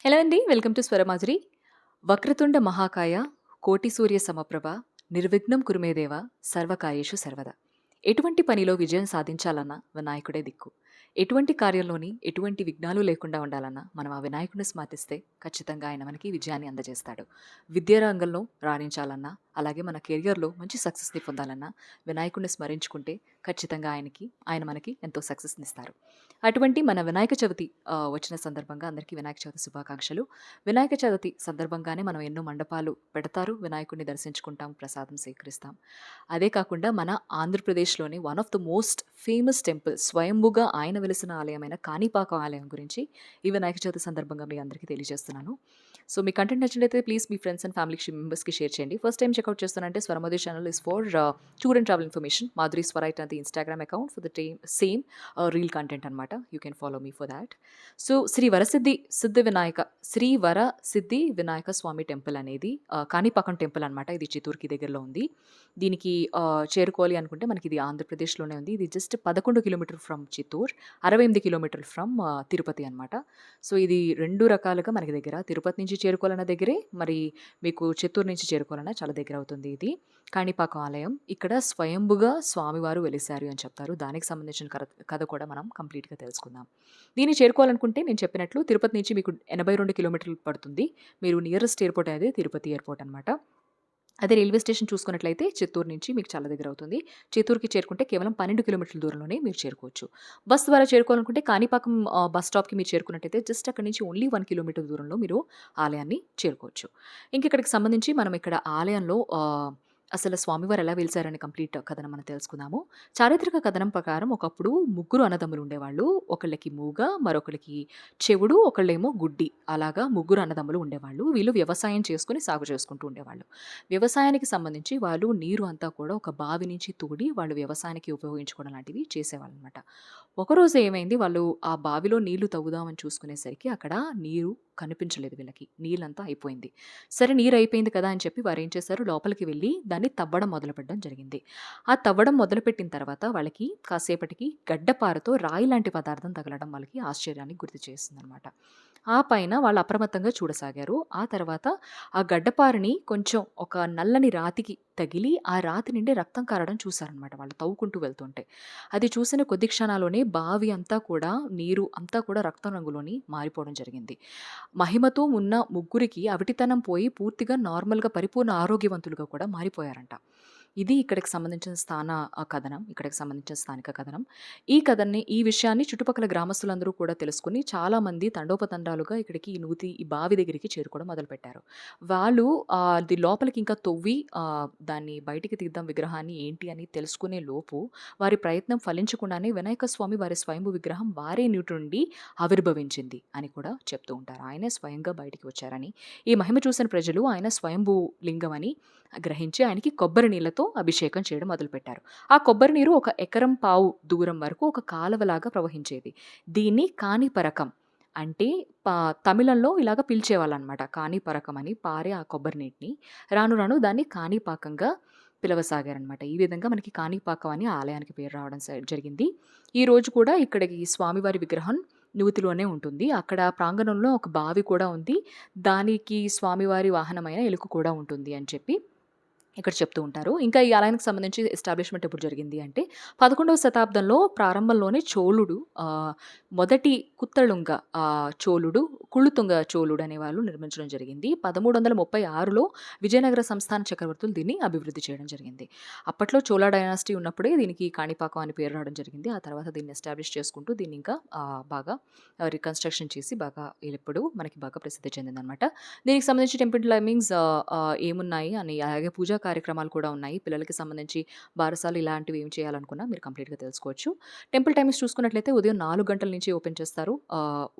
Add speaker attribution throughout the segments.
Speaker 1: Hello అండి. Welcome to Swaramadhuri. Vakratunda మహాకాయ, కోటి సూర్య సమప్రభ, నిర్విఘ్నం కురుమేదేవ, సర్వకాయేషు సర్వదా. ఎటువంటి పనిలో విజయం సాధించాలన్నా వినాయకుడే దిక్కు. ఎటువంటి కార్యంలోని ఎటువంటి విఘ్నాలు లేకుండా ఉండాలన్నా మనం ఆ వినాయకుడిని స్మరిస్తే ఖచ్చితంగా ఆయన మనకి విజయాన్ని అందజేస్తాడు. విద్యా రంగంలో రాణించాలన్నా, అలాగే మన కెరియర్‌లో మంచి సక్సెస్‌ని పొందాలన్నా వినాయకుడిని స్మరించుకుంటే ఖచ్చితంగా ఆయన మనకి ఎంతో సక్సెస్‌నిస్తారు. అటువంటి మన వినాయక చవితి వచ్చిన సందర్భంగా అందరికీ వినాయక చవితి శుభాకాంక్షలు. వినాయక చవితి సందర్భంగానే మనం ఎన్నో మండపాలు పెడతారు. వినాయకుడిని దర్శించుకుంటాం, ప్రసాదం స్వీకరిస్తాం. అదే కాకుండా మన ఆంధ్రప్రదేశ్‌లోని one of the most famous temple స్వయంభుగా ఆయన వెలిసిన ఆలయమైన కాణిపాకం ఆలయం గురించి ఈ వినాయక చవితి సందర్భంగా మీ అందరికీ తెలియజేస్తున్నాను. సో మీ కంటెంట్ నచ్చినట్లయితే ప్లీజ్ మీ ఫ్రెండ్స్ అండ్ ఫ్యామిలీ మెంబర్స్‌కి షేర్ చేయండి. ఫస్ట్ టైం చెక్‌ఔట్ చేస్తానంటే Swaramadhuri channel is for tour and travel information. Madhuri స్వరైట్ అది Instagram account for the same reel content అనమాట. You can follow me for that. So Sri Vara Siddhi Vinayaka Swamy temple అనేది Kanipakam temple అనమాట. ఇది చిత్తూరుకి దగ్గరలో ఉంది. దీనికి చేరుకోవాలి అనుకుంటే మనకి ఇది ఆంధ్రప్రదేశ్లోనే ఉంది. ఇది జస్ట్ 11 కిలోమీటర్ ఫ్రమ్ చిత్తూరు, 68 కిలోమీటర్లు ఫ్రమ్ తిరుపతి అనమాట. సో ఇది 2 రకాలుగా మనకి దగ్గర. తిరుపతి నుంచి చేరుకోవాలన్న దగ్గరే, మరి మీకు చిత్తూరు నుంచి చేరుకోవాలన్నా చాలా దగ్గర అవుతుంది ఇది. కాణిపాకం ఆలయం. ఇక్కడ స్వయంభుగా స్వామివారు వెలిసారు అని చెప్తారు. దానికి సంబంధించిన కథ కూడా మనం కంప్లీట్‌గా తెలుసుకుందాం. దీన్ని చేరుకోవాలనుకుంటే నేను చెప్పినట్లు తిరుపతి నుంచి మీకు 82 కిలోమీటర్లు పడుతుంది. మీరు నియరెస్ట్ ఎయిర్‌పోర్ట్ అనేది తిరుపతి ఎయిర్‌పోర్ట్ అనమాట. అదే రైల్వే స్టేషన్ చూసుకున్నట్లయితే చిత్తూరు నుంచి మీకు చాలా దగ్గర అవుతుంది. చిత్తూరుకి చేరుకుంటే కేవలం 12 కిలోమీటర్ల దూరంలోనే మీరు చేరుకోవచ్చు. బస్ ద్వారా చేరుకోవాలనుకుంటే కాణిపాకం బస్ స్టాప్‌కి మీరు చేరుకున్నట్టయితే జస్ట్ అక్కడి నుంచి ఓన్లీ 1 కిలోమీటర్ దూరంలో మీరు ఆలయాన్ని చేరుకోవచ్చు. ఇంక ఇక్కడికి సంబంధించి మనం ఇక్కడ ఆలయంలో అసలు స్వామివారు ఎలా వెలిసారనే కంప్లీట్ కథనం మనం తెలుసుకుందాము. చారిత్రక కథనం ప్రకారం ఒకప్పుడు ముగ్గురు అన్నదమ్ములు ఉండేవాళ్ళు. ఒకళ్ళకి మూగ, మరొకళ్ళకి చెవుడు, ఒకళ్ళేమో గుడ్డి. అలాగా ముగ్గురు అన్నదమ్ములు ఉండేవాళ్ళు. వీళ్ళు వ్యవసాయం చేసుకొని సాగు చేసుకుంటూ ఉండేవాళ్ళు. వ్యవసాయానికి సంబంధించి వాళ్ళు నీరు అంతా కూడా ఒక బావి నుంచి తోడి వాళ్ళు వ్యవసాయానికి ఉపయోగించుకోవడం లాంటివి చేసేవాళ్ళనమాట. ఒకరోజు ఏమైంది, వాళ్ళు ఆ బావిలో నీళ్లు తవ్వుదామని చూసుకునేసరికి అక్కడ నీరు కనిపించలేదు వీళ్ళకి. నీళ్ళంతా అయిపోయింది. సరే నీరు అయిపోయింది కదా అని చెప్పి వారేం చేశారు, లోపలికి వెళ్ళి దాన్ని తవ్వడం మొదలుపెట్టడం జరిగింది. ఆ తవ్వడం మొదలుపెట్టిన తర్వాత వాళ్ళకి కాసేపటికి గడ్డపారతో రాయి లాంటి పదార్థం తగలడం వాళ్ళకి ఆశ్చర్యానికి గుర్తు చేసిందనమాట. ఆ పైన వాళ్ళు అప్రమత్తంగా చూడసాగారు. ఆ తర్వాత ఆ గడ్డపారని కొంచెం ఒక నల్లని రాతికి తగిలి ఆ రాతి నుండి రక్తం కారడం చూశారనమాట వాళ్ళు తవ్వుకుంటూ వెళ్తుంటే. అది చూసిన కొద్ది క్షణాల్లోనే బావి అంతా కూడా నీరు అంతా కూడా రక్తం రంగులోని మారిపోవడం జరిగింది. మహిమతో ఉన్న ముగ్గురికి అవిటితనం పోయి పూర్తిగా నార్మల్‌గా పరిపూర్ణ ఆరోగ్యవంతులుగా కూడా మారిపోయారంట. ఇది ఇక్కడికి సంబంధించిన కథనం. ఇక్కడికి సంబంధించిన స్థానిక కథనం. ఈ విషయాన్ని చుట్టుపక్కల గ్రామస్తులందరూ కూడా తెలుసుకొని చాలామంది తండోపతండాలుగా ఇక్కడికి ఈ బావి దగ్గరికి చేరుకోవడం మొదలుపెట్టారు. వాళ్ళు అది లోపలికి ఇంకా తవ్వి దాన్ని బయటికి తీద్దాం విగ్రహాన్ని ఏంటి అని తెలుసుకునే లోపు వారి ప్రయత్నం ఫలించకుండానే వినాయక స్వామి వారి స్వయంభూ విగ్రహం వారి నుండి ఆవిర్భవించింది అని కూడా చెప్తూ ఉంటారు. ఆయనే స్వయంగా బయటికి వచ్చారని, ఈ మహిమ చూసిన ప్రజలు ఆయన స్వయంభూ లింగం అని గ్రహించి ఆయనకి కొబ్బరి నీళ్లతో అభిషేకం చేయడం మొదలుపెట్టారు. ఆ కొబ్బరి నీరు ఒక ఎకరం పావు దూరం వరకు ఒక కాలవలాగా ప్రవహించేది. దీన్ని కాణిపరకం అంటే తమిళంలో ఇలాగ పిలిచేవాళ్ళనమాట. కాణిపరకం అని పారే ఆ కొబ్బరి నీటిని రాను రాను దాన్ని కాణిపాకంగా పిలవసాగారనమాట. ఈ విధంగా మనకి కాణిపాకం అని ఆలయానికి పేరు రావడం జరిగింది. ఈ రోజు కూడా ఇక్కడికి స్వామివారి విగ్రహం నూతిలోనే ఉంటుంది. అక్కడ ప్రాంగణంలో ఒక బావి కూడా ఉంది. దానికి స్వామివారి వాహనమైన ఎలుక కూడా ఉంటుంది అని చెప్పి ఇక్కడ చెప్తూ ఉంటారు. ఇంకా ఈ ఆలయానికి సంబంధించి ఎస్టాబ్లిష్‌మెంట్ ఎప్పుడు జరిగింది అంటే 11వ శతాబ్దంలో ప్రారంభంలోనే చోళుడు మొదటి కుత్తళుంగ చోళుడు, కుళుతుంగ చోళుడు అనేవాళ్ళు నిర్మించడం జరిగింది. 1336లో విజయనగర సంస్థాన చక్రవర్తులు దీన్ని అభివృద్ధి చేయడం జరిగింది. అప్పట్లో చోళ డైనాసిటీ ఉన్నప్పుడే దీనికి కాణిపాకం అని పేరు రావడం జరిగింది. ఆ తర్వాత దీన్ని ఎస్టాబ్లిష్ చేసుకుంటూ దీన్ని ఇంకా బాగా రీకన్‌స్ట్రక్షన్ చేసి బాగా ఇప్పుడు మనకి బాగా ప్రసిద్ధి చెందిందనమాట. దీనికి సంబంధించి టెంపుల్ టైమింగ్స్ ఏమున్నాయి అని, అలాగే పూజా కార్యక్రమాలు కూడా ఉన్నాయి. పిల్లలకి సంబంధించి బారసాలు ఇలాంటివి ఏం చేయాలనుకున్నా మీరు కంప్లీట్‌గా తెలుసుకోవచ్చు. టెంపుల్ టైమింగ్స్ చూసుకున్నట్లయితే ఉదయం 4 గంటల నుంచి ఓపెన్ చేస్తారు.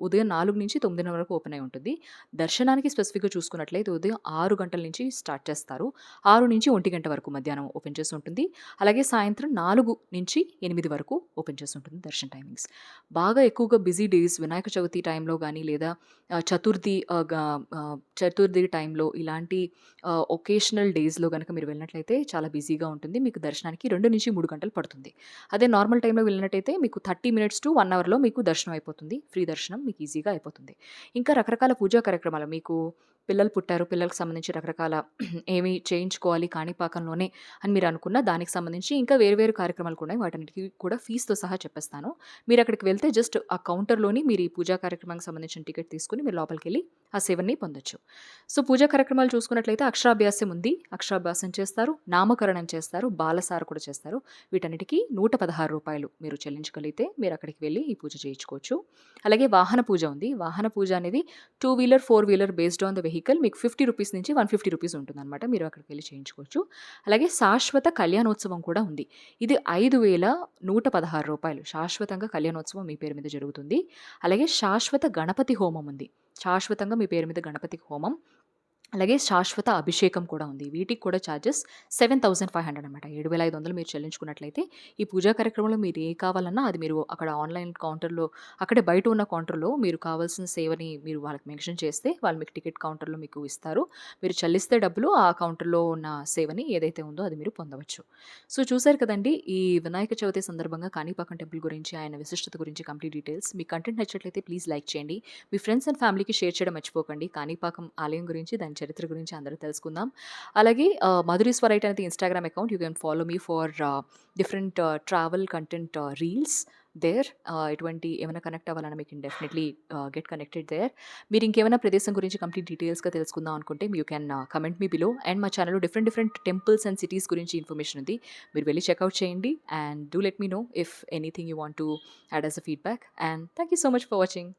Speaker 1: ఉదయం 4 నుంచి 9 వరకు ఓపెన్ అయి ఉంటుంది. దర్శనానికి స్పెసిఫిక్‌గా చూసుకున్నట్లయితే ఉదయం 6 గంటల నుంచి స్టార్ట్ చేస్తారు. 6 నుంచి 1 గంట వరకు మధ్యాహ్నం ఓపెన్ చేసి ఉంటుంది. అలాగే సాయంత్రం 4 నుంచి 8 వరకు ఓపెన్ చేసి ఉంటుంది దర్శన టైమింగ్స్. బాగా ఎక్కువగా బిజీ డేస్ వినాయక చవితి టైంలో గానీ లేదా చతుర్థి చతుర్థి టైంలో ఇలాంటి ఒకేషనల్ డేస్‌లో గనక మీరు వెళ్ళినట్లయితే చాలా బిజీగా ఉంటుంది. మీకు దర్శనానికి 2-3 గంటలు పడుతుంది. అదే నార్మల్ టైంలో వెళ్ళినట్టయితే మీకు 30 మినిట్స్ టు 1 అవర్‌లో మీకు దర్శనం అయిపోతుంది. ఫ్రీ దర్శనం మీకు ఈజీగా అయిపోతుంది. ఇంకా రకరకాల పూజా కార్యక్రమాలు మీకు పిల్లలు పుట్టారు. పిల్లలకి సంబంధించి రకరకాల ఏమి చేయించుకోవాలి కాణిపాకంలోనే అని మీరు అనుకున్న దానికి సంబంధించి ఇంకా వేరు వేరు కార్యక్రమాలు కూడా ఉన్నాయి. వాటన్నిటికి కూడా ఫీస్‌తో సహా చెప్పేస్తాను. మీరక్కడికి వెళ్తే జస్ట్ ఆ కౌంటర్‌లోని మీరు ఈ పూజా కార్యక్రమానికి సంబంధించిన టికెట్ తీసుకొని మీరు లోపలికెళ్ళి ఆ సేవని పొందొచ్చు. సో, పూజా కార్యక్రమాలు చూసుకున్నట్లయితే అక్షరాభ్యాసం ఉంది. అక్షరాభ్యాసం చేస్తారు, నామకరణం చేస్తారు, బాలసార కూడా చేస్తారు. వీటన్నిటికి రూ. 116 మీరు చెల్లించగలిగితే మీరక్కడికి వెళ్లి ఈ పూజ చేయించుకోవచ్చు. అలాగే వాహన పూజ ఉంది. వాహన పూజ అనేది 2 wheeler, 4 wheeler based on the vehicle మీకు రూ. 50 నుంచి రూ. 150 ఉంటుందన్నమాట. మీరు అక్కడికి వెళ్లి చేయించుకోవచ్చు. అలాగే శాశ్వత కళ్యాణోత్సవం కూడా ఉంది. ఇది రూ. 5,116 శాశ్వతంగా కళ్యాణోత్సవం మీ పేరు మీద జరుగుతుంది. అలాగే శాశ్వత గణపతి హోమం ఉంది. శాశ్వతంగా మీ పేరు మీద గణపతి హోమం, అలాగే శాశ్వత అభిషేకం కూడా ఉంది. వీటికి కూడా ఛార్జెస్ 7,500 అనమాట. 7,500 మీరు చెల్లించుకున్నట్లయితే ఈ పూజా కార్యక్రమంలో మీరు ఏ కావాలన్నా అది మీరు అక్కడ ఆన్‌లైన్ కౌంటర్‌లో అక్కడే బయట ఉన్న కౌంటర్‌లో మీరు కావాల్సిన సేవని మీరు వాళ్ళకి మెన్షన్ చేస్తే వాళ్ళు మీకు టికెట్ కౌంటర్‌లో మీకు ఇస్తారు. మీరు చెల్లిస్తే డబ్బులు ఆ కౌంటర్‌లో ఉన్న సేవని ఏదైతే ఉందో అది మీరు పొందవచ్చు. సో, చూసారు కదండీ! ఈ వినాయక చవితి సందర్భంగా కాణిపాకం టెంపుల్ గురించి, ఆయన విశిష్టత గురించి కంప్లీట్ డీటెయిల్స్. మీకు కంటెంట్ నచ్చినట్లయితే ప్లీజ్ లైక్ చేయండి. మీ ఫ్రెండ్స్ అండ్ ఫ్యామిలీకి షేర్ చేయడం మర్చిపోకండి. కాణిపాకం ఆలయం గురించి, దాని చరిత్ర గురించి అందరూ తెలుసుకుందాం. అలాగే మధురీస్ వెరైటీ అనేది Instagram account. You can follow me for different travel content reels there. ఎటువంటి ఏమైనా కనెక్ట్ అవ్వాలన్నా మీకు డెఫినెట్లీ గెట్ కనెక్టెడ్ దేర్. మీరు ఇంకేమైనా ప్రదేశం గురించి కంప్లీట్ డీటెయిల్స్‌గా తెలుసుకుందాం అనుకుంటే you can comment me below. And మా ఛానల్‌లో different different temples and cities గురించి ఇన్ఫర్మేషన్ ఉంది. మీరు వెళ్లి చెక్‌ఔట్ చేయండి. And do let me know if anything you want to add as a feedback. And thank you so much for watching.